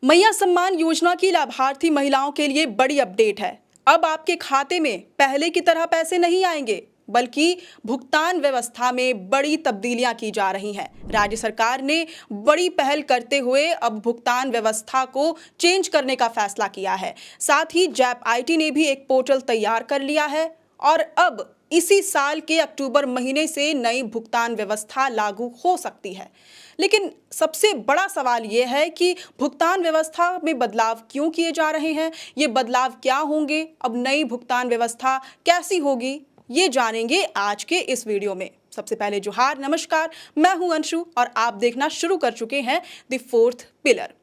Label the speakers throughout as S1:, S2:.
S1: मैया सम्मान योजना की लाभार्थी महिलाओं के लिए बड़ी अपडेट है। अब आपके खाते में पहले की तरह पैसे नहीं आएंगे, बल्कि भुगतान व्यवस्था में बड़ी तब्दीलियां की जा रही हैं। राज्य सरकार ने बड़ी पहल करते हुए अब भुगतान व्यवस्था को चेंज करने का फैसला किया है। साथ ही जैप आईटी ने भी एक पोर्टल तैयार कर लिया है और अब इसी साल के अक्टूबर महीने से नई भुगतान व्यवस्था लागू हो सकती है। लेकिन सबसे बड़ा सवाल यह है कि भुगतान व्यवस्था में बदलाव क्यों किए जा रहे हैं, ये बदलाव क्या होंगे, अब नई भुगतान व्यवस्था कैसी होगी, ये जानेंगे आज के इस वीडियो में। सबसे पहले जोहार, नमस्कार, मैं हूं अंशु और आप देखना शुरू कर चुके हैं द फोर्थ पिलर।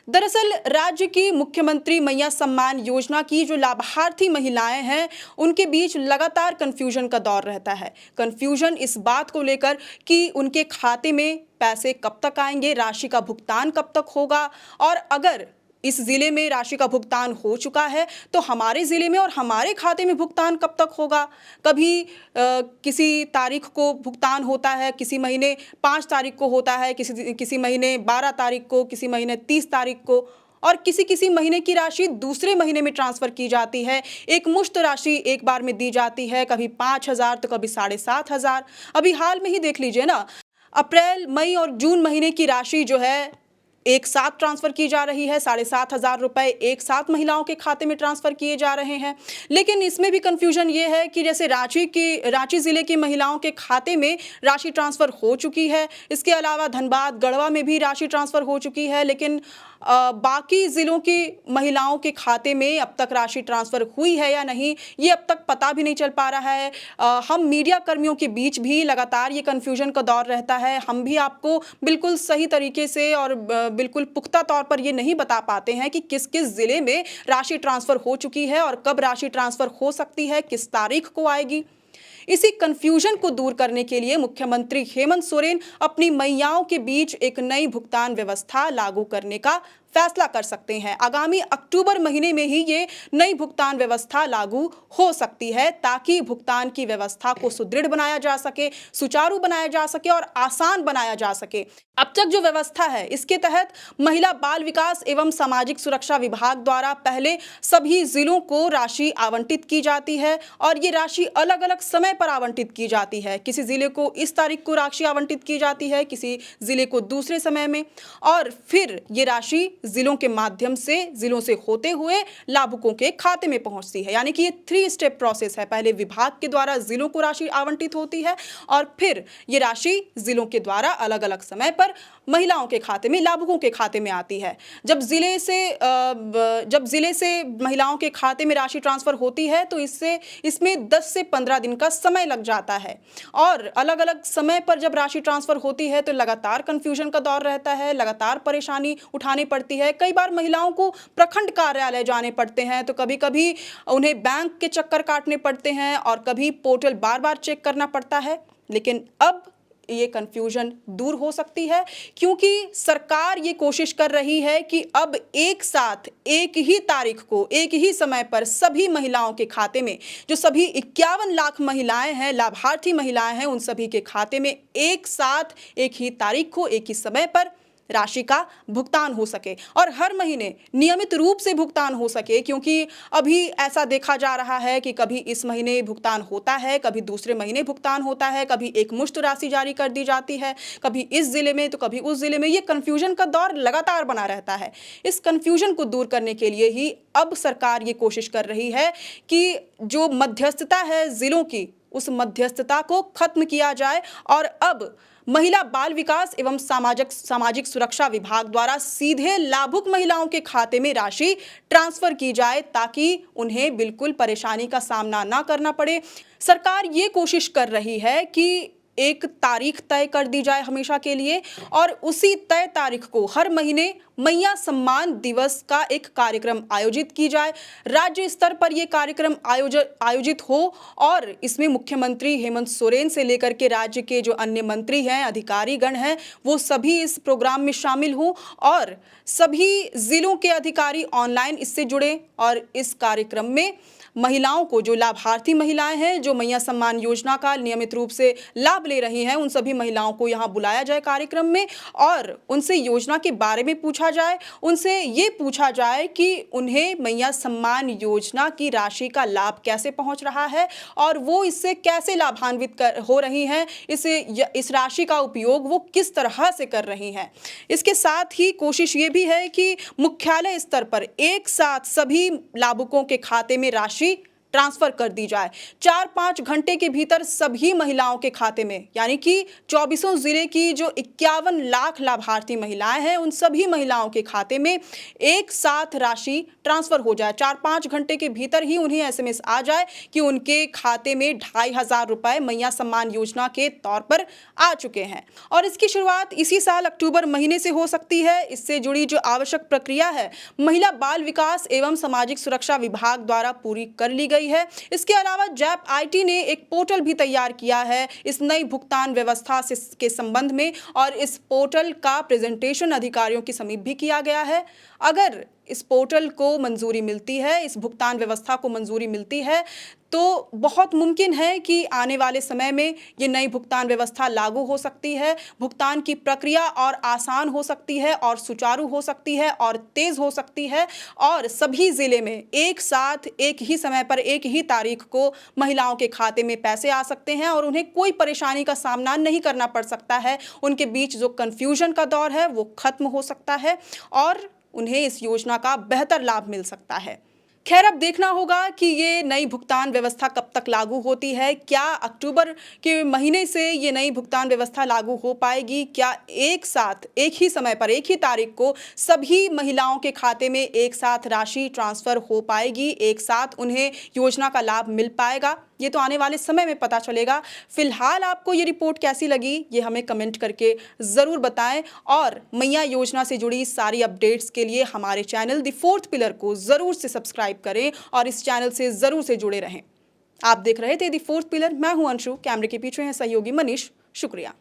S1: दरअसल राज्य की मुख्यमंत्री मैया सम्मान योजना की जो लाभार्थी महिलाएं हैं, उनके बीच लगातार कंफ्यूजन का दौर रहता है। कंफ्यूजन इस बात को लेकर कि उनके खाते में पैसे कब तक आएंगे, राशि का भुगतान कब तक होगा, और अगर इस जिले में राशि का भुगतान हो चुका है तो हमारे जिले में और हमारे खाते में भुगतान कब तक होगा। कभी किसी तारीख को भुगतान होता है, किसी महीने 5 तारीख को होता है, किसी महीने 12 तारीख को, किसी महीने 30 तारीख को, और किसी महीने की राशि दूसरे महीने में ट्रांसफर की जाती है। एक मुश्त राशि एक बार में दी जाती है, कभी 5,000 तो कभी 7,500। अभी हाल में ही देख लीजिए ना, अप्रैल, मई और जून महीने की राशि जो है एक साथ ट्रांसफर की जा रही है। 7,500 रुपए एक साथ महिलाओं के खाते में ट्रांसफर किए जा रहे हैं। लेकिन इसमें भी कंफ्यूजन ये है कि जैसे रांची जिले की महिलाओं के खाते में राशि ट्रांसफर हो चुकी है, इसके अलावा धनबाद, गढ़वा में भी राशि ट्रांसफर हो चुकी है, लेकिन बाकी जिलों की महिलाओं के खाते में अब तक राशि ट्रांसफर हुई है या नहीं, ये अब तक पता भी नहीं चल पा रहा है। हम मीडिया कर्मियों के बीच भी लगातार ये कंफ्यूजन का दौर रहता है। हम भी आपको बिल्कुल सही तरीके से और बिल्कुल पुख्ता तौर पर ये नहीं बता पाते हैं कि किस किस जिले में राशि ट्रांसफर हो चुकी है और कब राशि ट्रांसफर हो सकती है, किस तारीख को आएगी। इसी कंफ्यूजन को दूर करने के लिए मुख्यमंत्री हेमंत सोरेन अपनी मैयाओं के बीच एक नई भुगतान व्यवस्था लागू करने का फैसला कर सकते हैं। आगामी अक्टूबर महीने में ही ये नई भुगतान व्यवस्था लागू हो सकती है, ताकि भुगतान की व्यवस्था को सुदृढ़ बनाया जा सके, सुचारू बनाया जा सके और आसान बनाया जा सके। अब तक जो व्यवस्था है, इसके तहत महिला बाल विकास एवं सामाजिक सुरक्षा विभाग द्वारा पहले सभी जिलों को राशि आवंटित की जाती है और ये राशि अलग अलग समय पर आवंटित की जाती है। किसी जिले को इस तारीख को राशि आवंटित की जाती है, किसी जिले को दूसरे समय में, और फिर ये राशि जिलों के माध्यम से, जिलों से होते हुए लाभुकों के खाते में पहुंचती है। यानी कि ये 3 स्टेप प्रोसेस है। पहले विभाग के द्वारा जिलों को राशि आवंटित होती है और फिर ये राशि जिलों के द्वारा अलग अलग समय पर महिलाओं के खाते में, लाभुकों के खाते में आती है। जब जिले से महिलाओं के खाते में राशि ट्रांसफर होती है तो इसमें 10 से 15 दिन का समय लग जाता है। और अलग अलग समय पर जब राशि ट्रांसफर होती है तो लगातार कंफ्यूजन का दौर रहता है, लगातार परेशानी उठानी पड़ती है। कई बार महिलाओं को प्रखंड कार्यालय जाने पड़ते हैं, तो कभी कभी उन्हें बैंक के चक्कर काटने पड़ते हैं और कभी पोर्टल बार बार चेक करना पड़ता है। लेकिन अब ये कंफ्यूजन दूर हो सकती है, क्योंकि सरकार ये कोशिश कर रही है कि अब एक साथ एक ही तारीख को, एक ही समय पर सभी महिलाओं के खाते में, जो सभी 51 लाख महिलाएं हैं, लाभार्थी महिलाएं हैं, उन सभी के खाते में एक साथ एक ही तारीख को, एक ही समय पर राशि का भुगतान हो सके और हर महीने नियमित रूप से भुगतान हो सके। क्योंकि अभी ऐसा देखा जा रहा है कि कभी इस महीने भुगतान होता है, कभी दूसरे महीने भुगतान होता है, कभी एक मुश्त राशि जारी कर दी जाती है, कभी इस जिले में तो कभी उस जिले में। ये कंफ्यूजन का दौर लगातार बना रहता है। इस कंफ्यूजन को दूर करने के लिए ही अब सरकार ये कोशिश कर रही है कि जो मध्यस्थता है जिलों की, उस मध्यस्थता को खत्म किया जाए और अब महिला बाल विकास एवं सामाजिक सुरक्षा विभाग द्वारा सीधे लाभुक महिलाओं के खाते में राशि ट्रांसफर की जाए, ताकि उन्हें बिल्कुल परेशानी का सामना ना करना पड़े। सरकार ये कोशिश कर रही है कि एक तारीख तय कर दी जाए हमेशा के लिए और उसी तय तारीख को हर महीने मैया सम्मान दिवस का एक कार्यक्रम आयोजित की जाए। राज्य स्तर पर यह कार्यक्रम आयोजित हो और इसमें मुख्यमंत्री हेमंत सोरेन से लेकर के राज्य के जो अन्य मंत्री हैं, अधिकारी गण हैं, वो सभी इस प्रोग्राम में शामिल हों और सभी जिलों के अधिकारी ऑनलाइन इससे जुड़े और इस कार्यक्रम में महिलाओं को, जो लाभार्थी महिलाएं हैं, जो मैया सम्मान योजना का नियमित रूप से लाभ ले रही हैं, उन सभी महिलाओं को यहाँ बुलाया जाए कार्यक्रम में और उनसे योजना के बारे में पूछा जाए। उनसे ये पूछा जाए कि उन्हें मैया सम्मान योजना की राशि का लाभ कैसे पहुंच रहा है और वो इससे कैसे लाभान्वित हो रही हैं, इस राशि का उपयोग वो किस तरह से कर रही हैं। इसके साथ ही कोशिश ये भी है कि मुख्यालय स्तर पर एक साथ सभी लाभुकों के खाते में राशि ट्रांसफर कर दी जाए। 4-5 घंटे के भीतर सभी महिलाओं के खाते में, यानी कि 24 जिले की जो 51 लाख लाभार्थी महिलाएं हैं, उन सभी महिलाओं के खाते में एक साथ राशि ट्रांसफर हो जाए। 4-5 घंटे के भीतर ही उन्हें एसएमएस आ जाए कि उनके खाते में 2500 रुपए मैया सम्मान योजना के तौर पर आ चुके हैं। और इसकी शुरुआत इसी साल अक्टूबर महीने से हो सकती है। इससे जुड़ी जो आवश्यक प्रक्रिया है, महिला बाल विकास एवं सामाजिक सुरक्षा विभाग द्वारा पूरी कर ली गई है। इसके अलावा जैप आईटी ने एक पोर्टल भी तैयार किया है इस नई भुगतान व्यवस्था के संबंध में, और इस पोर्टल का प्रेजेंटेशन अधिकारियों के समीप भी किया गया है। अगर इस पोर्टल को मंजूरी मिलती है, इस भुगतान व्यवस्था को मंजूरी मिलती है, तो बहुत मुमकिन है कि आने वाले समय में ये नई भुगतान व्यवस्था लागू हो सकती है। भुगतान की प्रक्रिया और आसान हो सकती है और सुचारू हो सकती है और तेज हो सकती है, और सभी जिले में एक साथ एक ही समय पर एक ही तारीख को महिलाओं के खाते में पैसे आ सकते हैं और उन्हें कोई परेशानी का सामना नहीं करना पड़ सकता है। उनके बीच जो कन्फ्यूजन का दौर है वो खत्म हो सकता है और उन्हें इस योजना का बेहतर लाभ मिल सकता है। खैर, अब देखना होगा कि ये नई भुगतान व्यवस्था कब तक लागू होती है। क्या अक्टूबर के महीने से ये नई भुगतान व्यवस्था लागू हो पाएगी? क्या एक साथ एक ही समय पर एक ही तारीख को सभी महिलाओं के खाते में एक साथ राशि ट्रांसफर हो पाएगी? एक साथ उन्हें योजना का लाभ मिल पाएगा? ये तो आने वाले समय में पता चलेगा। फिलहाल आपको ये रिपोर्ट कैसी लगी, ये हमें कमेंट करके ज़रूर बताएं, और मैया योजना से जुड़ी सारी अपडेट्स के लिए हमारे चैनल द फोर्थ पिलर को ज़रूर से सब्सक्राइब करें और इस चैनल से ज़रूर से जुड़े रहें। आप देख रहे थे द फोर्थ पिलर। मैं हूं अंशु, कैमरे के पीछे हैं सहयोगी मनीष। शुक्रिया।